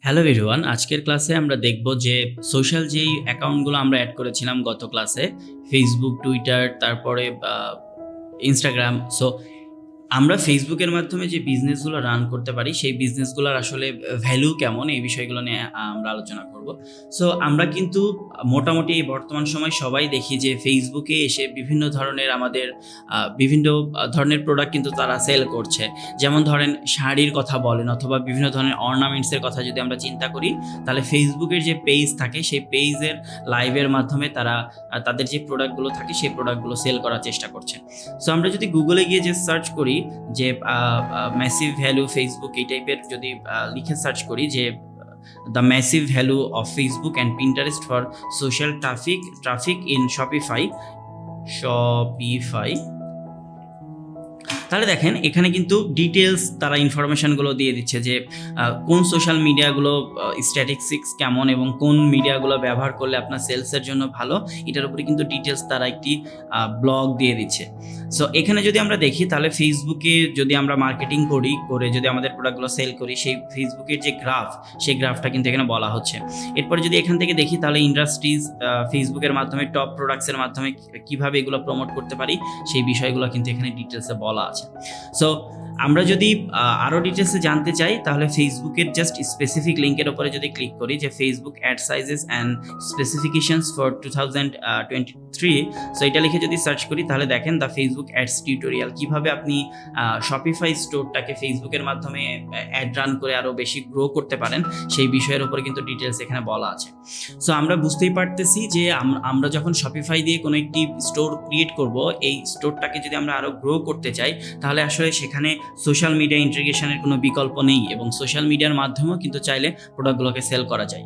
Hello everyone, আজকের ক্লাসে আমরা দেখব যে সোশ্যাল যেই অ্যাকাউন্টগুলো আমরা অ্যাড করেছিলাম গত ক্লাসে, ফেসবুক, টুইটার, তারপরে ইনস্টাগ্রাম। সো আমরা ফেসবুকের মাধ্যমে যে বিজনেসগুলো রান করতে পারি, সেই বিজনেসগুলোর আসলে ভ্যালু কেমন, এই বিষয়গুলো নিয়ে আমরা আলোচনা করব। সো আমরা কিন্তু মোটামুটি এই বর্তমান সময় সবাই দেখি যে ফেসবুকে এসে বিভিন্ন ধরনের বিভিন্ন ধরনের প্রোডাক্ট কিন্তু তারা সেল করছে। যেমন ধরেন শাড়ির কথা বলেন, অথবা বিভিন্ন ধরনের অর্নামেন্টসের কথা যদি আমরা চিন্তা করি, তাহলে ফেসবুকের যে পেজ থাকে, সেই পেজের লাইভের মাধ্যমে তারা তাদের যে প্রোডাক্টগুলো থাকে সেই প্রোডাক্টগুলো সেল করার চেষ্টা করছে। সো আমরা যদি গুগলে গিয়ে যে সার্চ করি যে ম্যাসিভ ভ্যালু ফেসবুক, এই টাইপের যদি লিখে সার্চ করি যে the massive value of Facebook and Pinterest for social traffic in Shopify, তাহলে দেখেন এখানে কিন্তু ডিটেলস তারা ইনফরমেশনগুলো দিয়ে দিচ্ছে যে কোন সোশ্যাল মিডিয়াগুলো স্ট্যাটিস্টিক্স কেমন এবং কোন মিডিয়াগুলো ব্যবহার করলে আপনার সেলসের জন্য ভালো, এটার উপরে কিন্তু ডিটেলস তারা একটি ব্লগ দিয়ে দিচ্ছে। সো এখানে যদি আমরা দেখি, তাহলে ফেসবুকে যদি আমরা মার্কেটিং করে যদি আমাদের প্রোডাক্টগুলো সেল করি, সেই ফেসবুকের যে গ্রাফ, সেই গ্রাফটা কিন্তু এখানে বলা হচ্ছে। এরপরে যদি এখান থেকে দেখি, তাহলে ইন্ডাস্ট্রিজ ফেসবুকের মাধ্যমে টপ প্রোডাক্টসের মাধ্যমে কিভাবে এগুলো প্রমোট করতে পারি, সেই বিষয়গুলো কিন্তু এখানে ডিটেলসে বলা আছে। সো আমরা যদি আরও ডিটেলসে জানতে চাই, তাহলে ফেসবুকের জাস্ট স্পেসিফিক লিঙ্কের উপরে যদি ক্লিক করি যে Facebook ad sizes and specifications for 2023, so এটা লিখে যদি সার্চ করি, তাহলে দেখেন দ্য ফেসবুক অ্যাডস টিউটোরিয়াল, কীভাবে আপনি শপিফাই স্টোরটাকে ফেসবুকের মাধ্যমে অ্যাড রান করে আরও বেশি গ্রো করতে পারেন, সেই বিষয়ের উপরে কিন্তু ডিটেলস এখানে বলা আছে। সো আমরা বুঝতেই পারতেছি যে আমরা যখন শপিফাই দিয়ে কোনো একটি স্টোর ক্রিয়েট করব, এই স্টোরটাকে যদি আমরা আরও গ্রো করতে চাই, তাহলে আসলে সেখানে সোশ্যাল মিডিয়া ইন্টিগ্রেশনের কোনো বিকল্প নেই, এবং সোশ্যাল মিডিয়ার মাধ্যমেও কিন্তু চাইলে প্রোডাক্টগুলোকে সেল করা যায়।